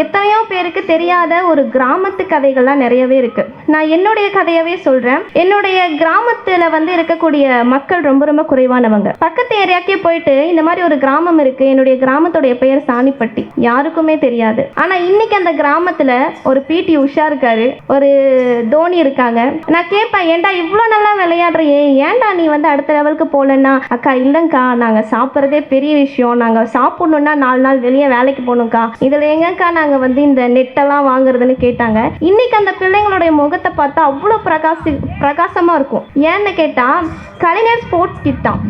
எத்தனையோ பேருக்கு தெரியாத ஒரு கிராமத்து கதைகள்லாம் நிறையவே இருக்கு. நான் என்னுடைய கதையவே சொல்றேன். என்னுடைய கிராமத்துல இருக்கக்கூடிய மக்கள் ரொம்ப ரொம்ப குறைவானவங்க. பக்கத்து ஏரியாக்கே போயிட்டு இந்த மாதிரி ஒரு கிராமம் இருக்கு, என்னுடைய கிராமத்துடைய பெயர் சாணிப்பட்டி, யாருக்குமே தெரியாது. ஆனா இன்னைக்கு அந்த கிராமத்துல ஒரு பிடி உஷா இருக்காரு, ஒரு தோனி இருக்காங்க. நான் கேட்பேன், ஏன்டா இவ்வளோ நல்லா விளையாடுறியே, ஏன்டா நீ அடுத்த லெவலுக்கு போகலன்னா, அக்கா இல்லைங்க்கா நாங்கள் சாப்பிட்றதே பெரிய விஷயம், நாங்கள் சாப்பிட்ணுன்னா 4 நாள் வெளியே வேலைக்கு போகணும்க்கா, இதில் எங்கக்கா நாங்கள் இந்த நெட்டெல்லாம் வாங்குறதுன்னு கேட்டாங்க. இன்னைக்கு அந்த பிள்ளைங்களுடைய முகத்தை பார்த்தா அவ்வளோ பிரகாசமாக இருக்கும். ஏன்னு கேட்டால் கலைஞர் ஸ்போர்ட்ஸ் கிட்டான்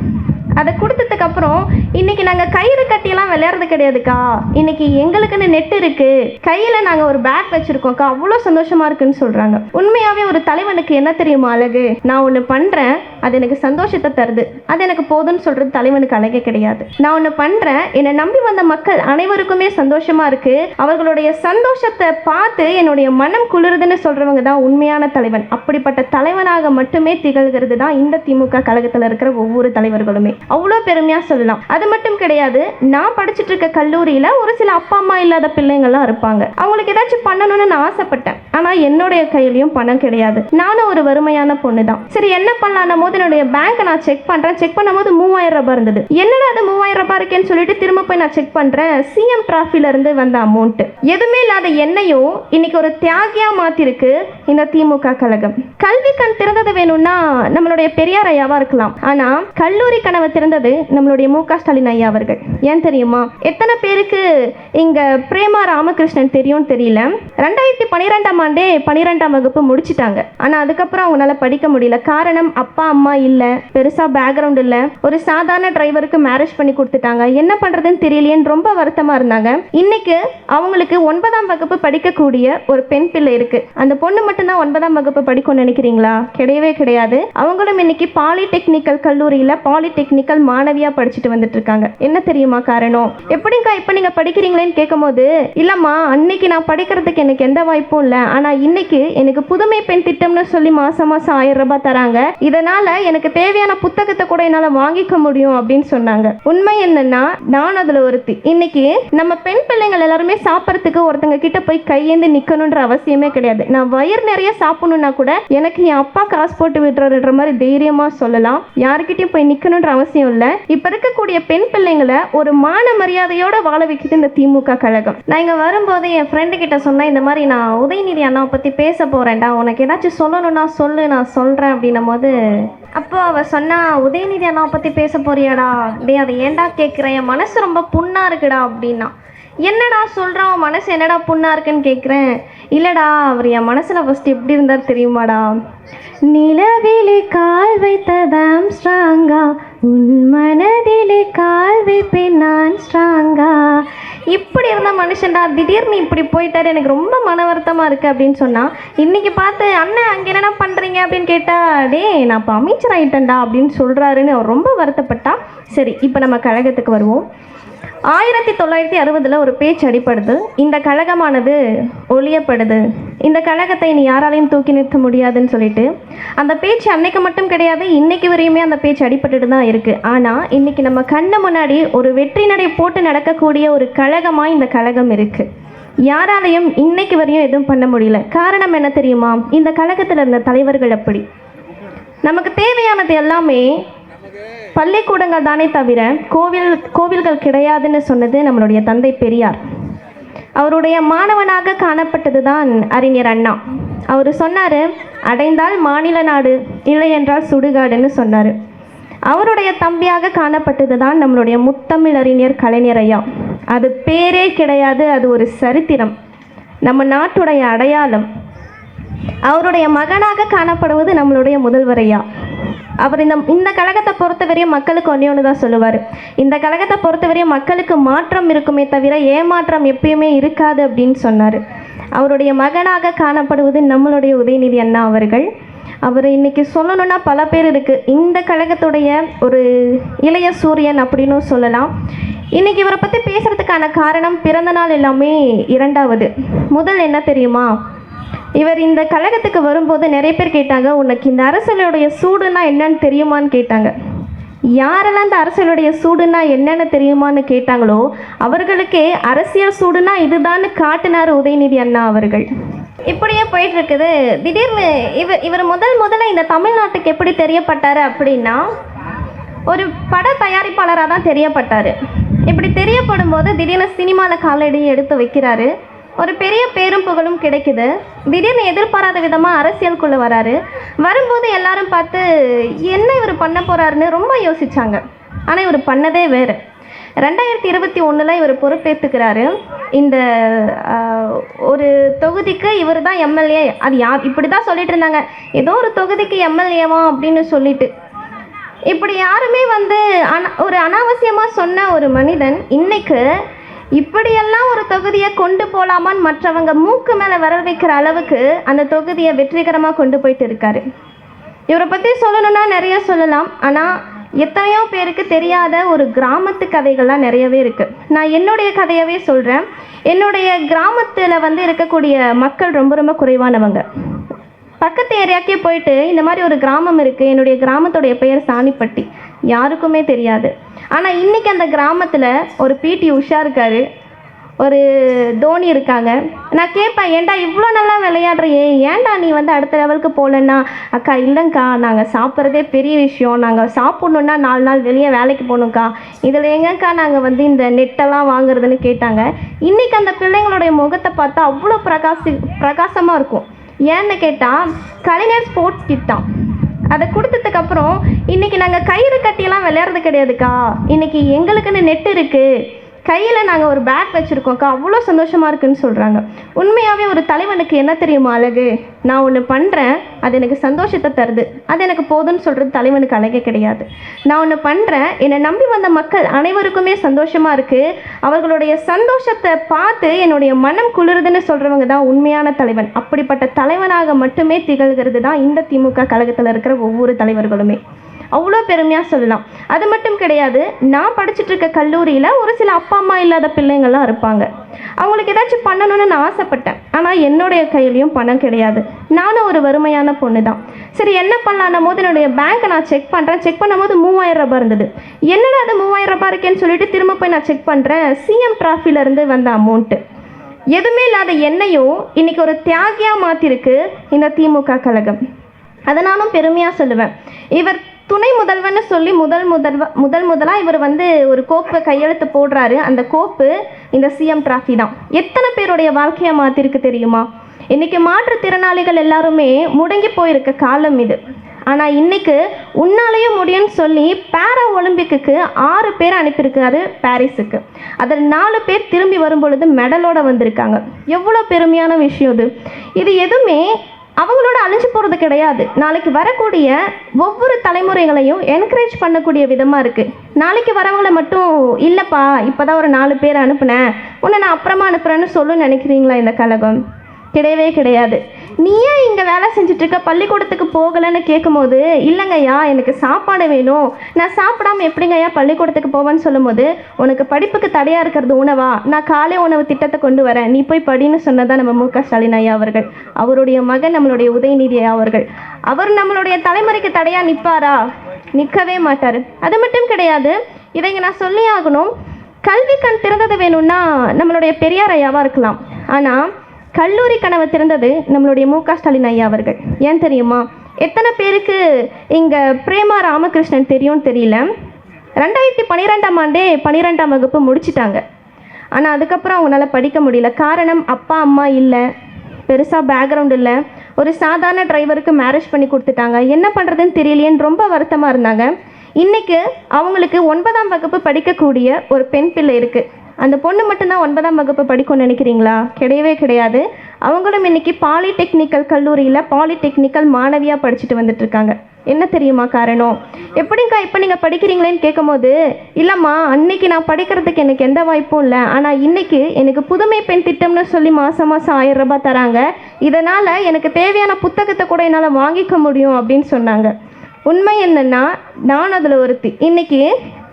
அதை கொடுத்ததுக்கு அப்புறம் இன்னைக்கு நாங்கள் கயிறு கட்டியெல்லாம் விளையாடுறது கிடையாதுக்கா, இன்னைக்கு எங்களுக்குன்னு நெட் இருக்கு, கையில் நாங்கள் ஒரு பேக் வச்சிருக்கோம்க்கா, அவ்வளோ சந்தோஷமா இருக்குன்னு சொல்றாங்க. உண்மையாவே ஒரு தலைவனுக்கு என்ன தெரியுமா அழகு? நான் ஒன்று பண்றேன், அது எனக்கு சந்தோஷத்தை தருது, அது எனக்கு போதும்னு சொல்றது தலைவனுக்கு அழகே கிடையாது. நான் ஒன்று பண்றேன், என்னை நம்பி வந்த மக்கள் அனைவருக்குமே சந்தோஷமா இருக்கு, அவர்களுடைய சந்தோஷத்தை பார்த்து என்னுடைய மனம் குளிருதுன்னு சொல்றவங்க தான் உண்மையான தலைவன். அப்படிப்பட்ட தலைவனாக மட்டுமே திகழ்கிறது தான் இந்த திமுக கழகத்தில் இருக்கிற ஒவ்வொரு தலைவர்களுமே. அவ்வளோ பெருமையாக சொல்லலாம். அது மட்டும் கிடையாது, நான் படிச்சுட்டு இருக்க கல்லூரியில் ஒரு சில அப்பா அம்மா இல்லாத பிள்ளைங்கள்லாம் இருப்பாங்க. அவங்களுக்கு ஏதாச்சும் பண்ணணும்னு நான் ஆசைப்பட்டேன். ஆனால் என்னுடைய கையிலையும் பணம் கிடையாது. நானும் ஒரு வறுமையான பொண்ணு தான். சரி என்ன பண்ணலான்னும் போது என்னுடைய பேங்கை நான் செக் பண்ணுறேன். செக் பண்ணும்போது 3000 ரூபாய் இருந்தது. என்னடா அது 3000 ரூபாய் இருக்கேன்னு சொல்லிட்டு திரும்ப போய் நான் செக் பண்ணுறேன். சிஎம் டிராஃபிலேருந்து வந்த அமௌண்ட். எதுவுமே இல்லாத என்னையும் இன்னைக்கு ஒரு தியாகியாக மாற்றிருக்கு இந்த திமுக கழகம். கல்வி கண் திறந்தது வேணும்னா நம்மளுடைய பெரியார் ஐயாவா இருக்கலாம். ஆனால் கல்லூரி கனவு திறந்தது நம்மளுடைய மு க ஸ்டாலின் ஐயா அவர்கள். ஏன் தெரியுமா? எத்தனை பேருக்கு இங்க பிரேமா ராமகிருஷ்ணன் தெரியும் தெரியல. 2012ஆம் ஆண்டே 12ஆம் வகுப்பு முடிச்சிட்டாங்க. ஆனா அதுக்கப்புறம் அவங்களால படிக்க முடியல. காரணம், அப்பா அம்மா இல்ல, பெருசா பேக்ரவுண்ட் இல்ல, ஒரு சாதாரண டிரைவருக்கு மேரேஜ் பண்ணி கொடுத்துட்டாங்க. என்ன பண்றதுன்னு தெரியலையேன்னு ரொம்ப வருத்தமா இருந்தாங்க. இன்னைக்கு அவங்களுக்கு 9ஆம் வகுப்பு படிக்கக்கூடிய ஒரு பெண் பிள்ளை இருக்கு. அந்த பொண்ணு மட்டும்தான் 9ஆம் வகுப்பு படிக்கும்னு நினைக்கிறீங்களா? கிடையவே கிடையாது. அவங்களும் இன்னைக்கு பாலிடெக்னிக்கல் கல்லூரியில பாலிடெக்னிக்கல் மாணவியா படிச்சுட்டு வந்துட்டு இருக்காங்க. என்ன தெரியுமா காரணம்? எப்படிங்கா இப்ப நீங்க படிக்கிறீங்களேன்னு கேட்கும்போது, இல்லம்மா அன்னைக்கு நான் படிக்கிறதுக்கு எனக்கு எந்த வாய்ப்பும் இல்லை, ஆனா இன்னைக்கு எனக்கு புதுமை பெண் திட்டம்னு சொல்லி மாசம் 1000 ரூபாய் தராங்க, இதனால எனக்கு தேவையான புத்தகத்தை கூட என்னால வாங்கிக்க முடியும் அப்படின்னு சொன்னாங்க. உண்மை என்னன்னா நான் அதுல ஒருத்தி. இன்னைக்கு நம்ம பெண் பிள்ளைங்கள் எல்லாருமே சாப்பிட்றதுக்கு ஒருத்தங்க கிட்ட போய் கையேந்து நிக்கணும்ன்ற அவசியமே கிடையாது. நான் வயிறு நிறைய சாப்பிடணும்னா கூட எனக்கு என் அப்பா காசு போட்டு விடுறன்ற மாதிரி தைரியமா சொல்லலாம். யாருக்கிட்டையும் போய் நிக்கணும்ன்ற அவசியம் இல்லை. இப்ப இருக்கக்கூடிய பெண் பிள்ளைங்களை ஒரு மான மரியாதையோட வாழ வைக்குது இந்த திமுக கழகம். நான் இங்க வரும்போது என் ஃப்ரெண்டு கிட்ட சொன்னேன், இந்த மாதிரி நான் உதயநிதி அண்ணாவை பத்தி பேச போறேன்டா, உனக்கு ஏதாச்சும் சொல்லணும்னா சொல்லு, நான் சொல்றேன் அப்படின்னும் போது அப்போ அவ சொன்னா, உதயநிதி அண்ணாவை பத்தி பேச போறியாடா? டே அதை ஏன்டா கேட்குறேன், என் மனசு ரொம்ப புண்ணா இருக்குடா அப்படின்னா. என்னடா சொல்கிறான், மனசு என்னடா புண்ணா இருக்குன்னு கேட்குறேன். இல்லைடா, அவர் என் மனசில் ஃபஸ்ட்டு எப்படி இருந்தார் தெரியுமாடா? நிலவிலே கால் வைத்ததாம் ஸ்ட்ராங்கா, உன் மனதிலே கால் வைப்பேன் நான் ஸ்ட்ராங்கா. இப்படி இருந்த மனுஷன்டா, திடீர்னு இப்படி போயிட்டாரு, எனக்கு ரொம்ப மன வருத்தமாக இருக்குது அப்படின்னு சொன்னால், இன்றைக்கி பார்த்து அண்ணன் அங்கே என்னென்ன பண்ணுறீங்க அப்படின்னு கேட்டால், டே நான் இப்போ அமைச்சர் ஆகிட்டேன்டா அப்படின்னு சொல்கிறாருன்னு அவர் ரொம்ப வருத்தப்பட்டா. சரி, இப்போ நம்ம கழகத்துக்கு வருவோம். 1960 ஒரு பேச்சு அடிப்படுது, இந்த கழகமானது ஒழியப்படுது, இந்த கழகத்தை இனி யாராலையும் தூக்கி நிறுத்த முடியாதுன்னு சொல்லிட்டு. அந்த பேச்சு அன்னைக்கு மட்டும் கிடையாது, இன்னைக்கு வரையுமே அந்த பேச்சு அடிபட்டுட்டு தான் இருக்கு. ஆனால் இன்னைக்கு நம்ம கண்ணு முன்னாடி ஒரு வெற்றி நடை போட்டு நடக்கக்கூடிய ஒரு கழகமாக இந்த கழகம் இருக்கு. யாராலையும் இன்னைக்கு வரையும் எதுவும் பண்ண முடியல. காரணம் என்ன தெரியுமா? இந்த கழகத்தில் இருந்த தலைவர்கள் அப்படி. நமக்கு தேவையானது எல்லாமே பள்ளிக்கூடங்கள் தானே தவிர கோவில்கள் கிடையாதுன்னு சொன்னது நம்மளுடைய தந்தை பெரியார். அவருடைய மாணவனாக காணப்பட்டது தான் அறிஞர் அண்ணா. அவர் சொன்னார், அடைந்தால் மாநில நாடு, இல்லை என்றால் சுடுகாடுன்னு சொன்னார். அவருடைய தம்பியாக காணப்பட்டது தான் நம்மளுடைய முத்தமிழ் அறிஞர் கலைஞர் ஐயா. அது பேரே கிடையாது, அது ஒரு சரித்திரம், நம்ம நாட்டுடைய அடையாளம். அவருடைய மகனாக காணப்படுவது நம்மளுடைய முதல்வர் ஐயா. அவர் இந்த கழகத்தை பொறுத்தவரையும் மக்களுக்கு ஒன்று தான் சொல்லுவார், இந்த கழகத்தை பொறுத்தவரையும் மக்களுக்கு மாற்றம் இருக்குமே தவிர ஏமாற்றம் எப்பயுமே இருக்காது அப்படின்னு சொன்னார். அவருடைய மகனாக காணப்படுவது நம்மளுடைய உதயநிதி அண்ணா அவர்கள். அவர் இன்னைக்கு சொல்லணும்னா பல பேர் இருக்குது. இந்த கழகத்துடைய ஒரு இளைய சூரியன் அப்படின்னு சொல்லலாம். இன்னைக்கு இவரை பற்றி பேசுகிறதுக்கான காரணம் பிறந்தநாள் எல்லாமே இரண்டாவது. முதல் என்ன தெரியுமா? இவர் இந்த கழகத்துக்கு வரும்போது நிறைய பேர் கேட்டாங்க, உனக்கு இந்த அரசியலுடைய சூடுனா என்னன்னு தெரியுமான்னு கேட்டாங்க. யாரெல்லாம் இந்த அரசியலுடைய சூடுனா என்னென்னு தெரியுமான்னு கேட்டாங்களோ அவர்களுக்கே அரசியல் சூடுனா இதுதான்னு காட்டினார் உதயநிதி அண்ணா அவர்கள். இப்படியே போயிட்டு இருக்குது. திடீர்னு இவர் முதல்ல இந்த தமிழ்நாட்டுக்கு எப்படி தெரியப்பட்டார் அப்படின்னா, ஒரு பட தயாரிப்பாளராக தான் தெரியப்பட்டார். இப்படி தெரியப்படும் போது திடீர்னு சினிமாவில் காலடியும் எடுத்து வைக்கிறாரு. ஒரு பெரிய பேரும் புகழும் கிடைக்குது. திடீர்னு எதிர்பாராத விதமாக அரசியலுக்குள்ளே வராரு. வரும்போது எல்லாரும் பார்த்து என்ன இவர் பண்ண போகிறாருன்னு ரொம்ப யோசித்தாங்க. ஆனால் இவர் பண்ணதே வேறு. 2021 இவர் பொறுப்பேற்றுக்கிறாரு. இந்த ஒரு தொகுதிக்கு இவர் தான் எம்எல்ஏ. அது இப்படி தான் சொல்லிட்டு இருந்தாங்க, ஏதோ ஒரு தொகுதிக்கு எம்எல்ஏவா அப்படின்னு சொல்லிட்டு. இப்படி யாருமே ஒரு அனாவசியமாக சொன்ன ஒரு மனிதன் இன்னைக்கு இப்படியெல்லாம் ஒரு தொகுதியை கொண்டு போகலாமான்னு மற்றவங்க மூக்கு மேலே வர வைக்கிற அளவுக்கு அந்த தொகுதியை வெற்றிகரமாக கொண்டு போயிட்டு இருக்காரு. இவரை பற்றி சொல்லணும்னா நிறைய சொல்லலாம். ஆனால் எத்தனையோ பேருக்கு தெரியாத ஒரு கிராமத்து கதைகள்லாம் நிறையவே இருக்குது. நான் என்னுடைய கதையவே சொல்கிறேன். என்னுடைய கிராமத்தில் இருக்கக்கூடிய மக்கள் ரொம்ப ரொம்ப குறைவானவங்க. பக்கத்து ஏரியாக்கே போயிட்டு இந்த மாதிரி ஒரு கிராமம் இருக்குது, என்னுடைய கிராமத்துடைய பெயர் சாணிப்பட்டி, யாருக்குமே தெரியாது. ஆனால் இன்றைக்கி அந்த கிராமத்தில் ஒரு பிடி உஷா இருக்கார், ஒரு தோனி இருக்காங்க. நான் கேட்பேன், ஏன்டா இவ்வளோ நல்லா விளையாடுறியே, ஏன்டா நீ அடுத்த லெவலுக்கு போகலன்னா, அக்கா இல்லைங்க்கா நாங்கள் சாப்பிட்றதே பெரிய விஷயம், நாங்கள் சாப்பிட்ணுன்னா 4 நாள் வெளியே வேலைக்கு போகணுங்க்கா, இதில் எங்கக்கா நாங்கள் இந்த நெட்டெல்லாம் வாங்குறதுன்னு கேட்டாங்க. இன்றைக்கி அந்த பிள்ளைங்களுடைய முகத்தை பார்த்தா அவ்வளோ பிரகாசமாக இருக்கும். ஏன்னு கேட்டால் கலைஞர் ஸ்போர்ட்ஸ் கிட்டான் அதை கொடுத்ததுக்கப்புறம் இன்றைக்கி நாங்கள் கயிறு கட்டியெல்லாம் விளையாடுறது கிடையாதுக்கா, இன்றைக்கி எங்களுக்குன்னு நெட் இருக்குது, கையில் நாங்கள் ஒரு பேக் வச்சுருக்கோம்க்கா, அவ்வளோ சந்தோஷமாக இருக்குதுன்னு சொல்கிறாங்க. உண்மையாகவே ஒரு தலைவனுக்கு என்ன தெரியுமா அழகு, நான் ஒன்று பண்ணுறேன் அது எனக்கு சந்தோஷத்தை தருது, அது எனக்கு போதும்னு சொல்கிறது தலைவனுக்கு அழகே கிடையாது. நான் ஒன்று பண்ணுறேன், என்னை நம்பி வந்த மக்கள் அனைவருக்குமே சந்தோஷமாக இருக்குது, அவர்களுடைய சந்தோஷத்தை பார்த்து என்னுடைய மனம் குளிருதுன்னு சொல்கிறவங்க தான் உண்மையான தலைவன். அப்படிப்பட்ட தலைவனாக மட்டுமே திகழ்கிறது தான் இந்த திமுக கழகத்தில் இருக்கிற ஒவ்வொரு தலைவர்களுமே. அவ்வளோ பெருமையாக சொல்லலாம். அது மட்டும் கிடையாது, நான் படிச்சுட்டு இருக்க கல்லூரியில் ஒரு சில அப்பா அம்மா இல்லாத பிள்ளைங்கள்லாம் இருப்பாங்க. அவங்களுக்கு ஏதாச்சும் பண்ணணும்னு நான் ஆசைப்பட்டேன். ஆனால் என்னுடைய கையிலையும் பணம் கிடையாது. நானும் ஒரு வறுமையான பொண்ணு தான். சரி என்ன பண்ணலான்னும் போது என்னுடைய பேங்க்கை நான் செக் பண்ணுறேன். செக் பண்ணும்போது 3000 ரூபாய் இருந்தது. என்னடா அது 3000 ரூபாய் இருக்கேன்னு சொல்லிட்டு திரும்ப போய் நான் செக் பண்ணுறேன். சிஎம் டிராஃபிலேருந்து வந்த அமௌண்ட்டு. எதுவுமே இல்லாத என்னையும் இன்றைக்கி ஒரு தியாகியாக மாற்றிருக்கு இந்த திமுக கழகம். அதை நானும் பெருமையாக சொல்லுவேன். இவர் துணை முதல்வர்னு சொல்லி முதலாக இவர் ஒரு கோப்பை கையெழுத்து போடுறாரு. அந்த கோப்பு இந்த சிஎம் டிராஃபி தான். எத்தனை பேருடைய வாழ்க்கையை மாற்றிருக்கு தெரியுமா? இன்றைக்கி மாற்றுத்திறனாளிகள் எல்லாருமே முடங்கி போயிருக்க காலம் இது. ஆனால் இன்றைக்கு உன்னாலேயும் முடியும்னு சொல்லி பேரா ஒலிம்பிக்கு 6 பேர் அனுப்பியிருக்காரு பாரிஸுக்கு. அதில் 4 பேர் திரும்பி வரும் பொழுது மெடலோடு வந்திருக்காங்க. எவ்வளோ பெருமையான விஷயம் இது. இது எதுவுமே அவங்களோட அழிஞ்சு போகிறது கிடையாது. நாளைக்கு வரக்கூடிய ஒவ்வொரு தலைமுறைகளையும் என்கரேஜ் பண்ணக்கூடிய விதமாக இருக்குது. நாளைக்கு வரவங்களை மட்டும் இல்லைப்பா இப்போ தான் ஒரு 4 பேர் அனுப்புனேன், உன்னை நான் அப்புறமா அனுப்புகிறேன்னு சொல்லு நினைக்கிறீங்களா? இந்த கழகம் கிடையவே கிடையாது. நீ ஏன் இங்கே வேலை செஞ்சிட்ருக்க, பள்ளிக்கூடத்துக்கு போகலைன்னு கேட்கும்போது, இல்லைங்கய்யா எனக்கு சாப்பாடு வேணும், நான் சாப்பிடாமல் எப்படிங்கய்யா பள்ளிக்கூடத்துக்கு போவேன்னு சொல்லும்போது, உனக்கு படிப்புக்கு தடையாக இருக்கிறது உணவா, நான் காலை உணவு திட்டத்தை கொண்டு வரேன், நீ போய் படின்னு சொன்னதான் நம்ம மு.க. ஸ்டாலின் ஐயா அவர்கள். அவருடைய மகன் நம்மளுடைய உதயநிதி ஐயா அவர்கள். அவர் நம்மளுடைய தலைமுறைக்கு தடையாக நிற்பாரா? நிற்கவே மாட்டார். அது மட்டும் கிடையாது, இதை இங்கே நான் சொல்லி ஆகணும். கல்வி கண் திறந்தது வேணும்னா நம்மளுடைய பெரியார் ஐயாவாக இருக்கலாம். ஆனால் கல்லூரி கனவு திறந்தது நம்மளுடைய மு.க. ஸ்டாலின் ஐயா அவர்கள். ஏன் தெரியுமா? எத்தனை பேருக்கு இங்கே பிரேமா ராமகிருஷ்ணன் தெரியும்னு தெரியல. 2012ஆம் ஆண்டே 12ஆம் வகுப்பு முடிச்சிட்டாங்க. ஆனால் அதுக்கப்புறம் அவங்களால படிக்க முடியல. காரணம், அப்பா அம்மா இல்லை, பெருசாக பேக்ரவுண்ட் இல்லை, ஒரு சாதாரண டிரைவருக்கு மேரேஜ் பண்ணி கொடுத்துட்டாங்க. என்ன பண்ணுறதுன்னு தெரியலையேன்னு ரொம்ப வருத்தமாக இருந்தாங்க. இன்றைக்கி அவங்களுக்கு 9ஆம் வகுப்பு படிக்கக்கூடிய ஒரு பெண் பிள்ளை இருக்குது. அந்த பொண்ணு மட்டும்தான் 9ஆம் வகுப்பு படிக்கும்னு நினைக்கிறீங்களா? கிடையவே கிடையாது. அவங்களும் இன்றைக்கி பாலிடெக்னிக்கல் கல்லூரியில் பாலிடெக்னிக்கல் மாணவியாக படிச்சுட்டு வந்துட்டுருக்காங்க. என்ன தெரியுமா காரணம்? எப்படிங்க்கா இப்போ நீங்கள் படிக்கிறீங்களேன்னு கேட்கும்போது, இல்லைம்மா அன்னைக்கு நான் படிக்கிறதுக்கு எனக்கு எந்த வாய்ப்பும் இல்லை, ஆனால் இன்றைக்கி எனக்கு புதுமை பெண் திட்டம்னு சொல்லி மாதம் 1000 ரூபாய் தராங்க, இதனால் எனக்கு தேவையான புத்தகத்தை கூட என்னால் வாங்கிக்க முடியும் அப்படின்னு சொன்னாங்க. உண்மை என்னென்னா நான் அதில் ஒருத்தி. இன்றைக்கி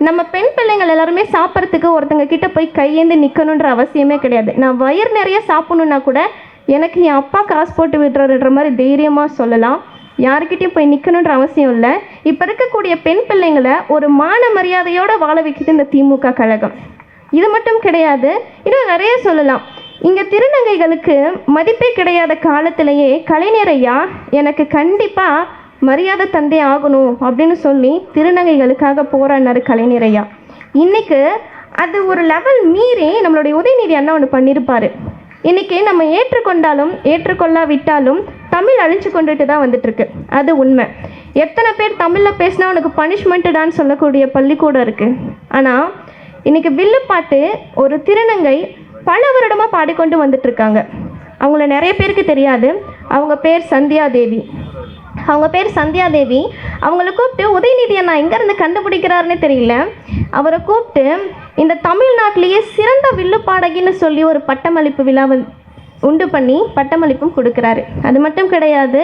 நம்ம பெண் பிள்ளைங்கள் எல்லாருமே சாப்பிட்றதுக்கு ஒருத்தங்க கிட்ட போய் கையேந்து நிற்கணுன்ற அவசியமே கிடையாது. நான் வயிறு நிறைய சாப்பிட்ணுன்னா கூட எனக்கு என் அப்பா காசு போட்டு விட்டுறன்ற மாதிரி தைரியமாக சொல்லலாம். யாருக்கிட்டையும் போய் நிற்கணுன்ற அவசியம் இல்லை. இப்போ இருக்கக்கூடிய பெண் பிள்ளைங்களை ஒரு மான மரியாதையோடு வாழ வைக்குது இந்த திமுக கழகம். இது மட்டும் கிடையாது, இன்னும் நிறைய சொல்லலாம். இங்கே திருநங்கைகளுக்கு மதிப்பே கிடையாத காலத்திலேயே கலைஞர் ஐயா எனக்கு கண்டிப்பாக மரியாதை தந்தே ஆகணும் அப்படின்னு சொல்லி திருநங்கைகளுக்காக போராடினார் கலைஞர் ஐயா. இன்றைக்கு அது ஒரு லெவல் மீறி நம்மளுடைய உதயநிதி அண்ணா ஒன்று பண்ணியிருப்பார். இன்றைக்கி நம்ம ஏற்றுக்கொண்டாலும் ஏற்றுக்கொள்ளாவிட்டாலும் தமிழ் அழிஞ்சு கொண்டுட்டு தான் வந்துட்டுருக்கு. அது உண்மை. எத்தனை பேர் தமிழில் பேசினா உனக்கு பனிஷ்மெண்ட்டுடான்னு சொல்லக்கூடிய பள்ளிக்கூடம் இருக்குது. ஆனால் இன்றைக்கி வில்லுப்பாட்டு ஒரு திருநங்கை பல வருடமாக பாடிக்கொண்டு வந்துட்டுருக்காங்க. அவங்கள நிறைய பேருக்கு தெரியாது. அவங்க பேர் சந்தியாதேவி. அவங்கள கூப்பிட்டு உதயநிதி அண்ணா எங்கேருந்து கண்டுபிடிக்கிறாருன்னு தெரியல, அவரை கூப்பிட்டு இந்த தமிழ்நாட்டிலேயே சிறந்த வில்லு பாடகின்னு சொல்லி ஒரு பட்டமளிப்பு விழாவை உண்டு பண்ணி பட்டமளிப்பும் கொடுக்குறாரு. அது மட்டும் கிடையாது,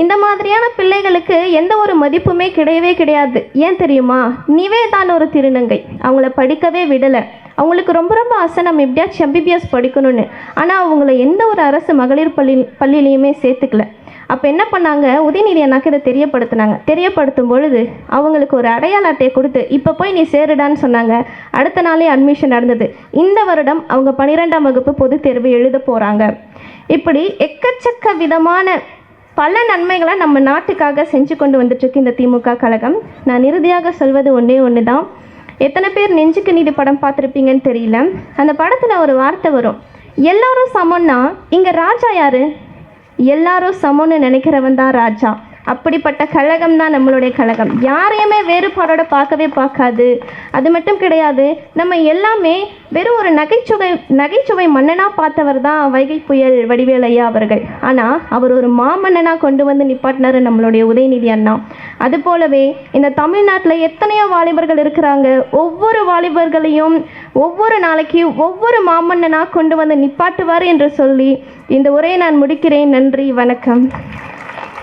இந்த மாதிரியான பிள்ளைகளுக்கு எந்த ஒரு மதிப்புமே கிடையவே கிடையாது. ஏன் தெரியுமா? நிவேதான் ஒரு திருநங்கை, அவங்கள படிக்கவே விடலை. அவங்களுக்கு ரொம்ப ரொம்ப ஆசை நம்ம எப்படியாச்சும் எம்பிபிஎஸ் படிக்கணும்னு. ஆனால் அவங்கள எந்த ஒரு அரசு மகளிர் பள்ளியிலையுமே சேர்த்துக்கல. அப்போ என்ன பண்ணாங்க, உதயநிதி அண்ணாக்கு இதை தெரியப்படுத்தும் பொழுது அவங்களுக்கு ஒரு அடையாள அட்டையை கொடுத்து இப்போ போய் நீ சேருடான்னு சொன்னாங்க. அடுத்த நாளே அட்மிஷன் நடந்தது. இந்த வருடம் அவங்க 12ஆம் வகுப்பு பொதுத் தேர்வு எழுத போகிறாங்க. இப்படி எக்கச்சக்க விதமான பல நன்மைகளை நம்ம நாட்டுக்காக செஞ்சு கொண்டு வந்துட்டுருக்கு இந்த திமுக கழகம். நான் இறுதியாக சொல்வது ஒன்று தான். எத்தனை பேர் நெஞ்சுக்கு நீதி படம் பார்த்துருப்பீங்கன்னு தெரியல. அந்த படத்தில் ஒரு வார்த்தை வரும், எல்லாரும் சமம்னா இங்கே ராஜா யார்? எல்லாரும் சமம்னு நினைக்கிறவன் தான் ராஜா. அப்படிப்பட்ட கழகம் தான் நம்மளுடைய கழகம். யாரையுமே வேறுபாடோட பார்க்காது. அது மட்டும் கிடையாது, நம்ம எல்லாமே வெறும் ஒரு நகைச்சுவை மன்னனாக பார்த்தவர் தான் வைகை புயல் வடிவேல் ஐயா அவர்கள். ஆனால் அவர் ஒரு மாமன்னனாக கொண்டு வந்து நிப்பாட்டினார் நம்மளுடைய உதயநிதி அண்ணா. அது போலவே இந்த தமிழ்நாட்டில் எத்தனையோ வாலிபர்கள் இருக்கிறாங்க. ஒவ்வொரு வாலிபர்களையும் ஒவ்வொரு நாளைக்கு ஒவ்வொரு மாமன்னனாக கொண்டு வந்து நிப்பாட்டுவார் என்று சொல்லி இந்த உரையை நான் முடிக்கிறேன். நன்றி, வணக்கம்.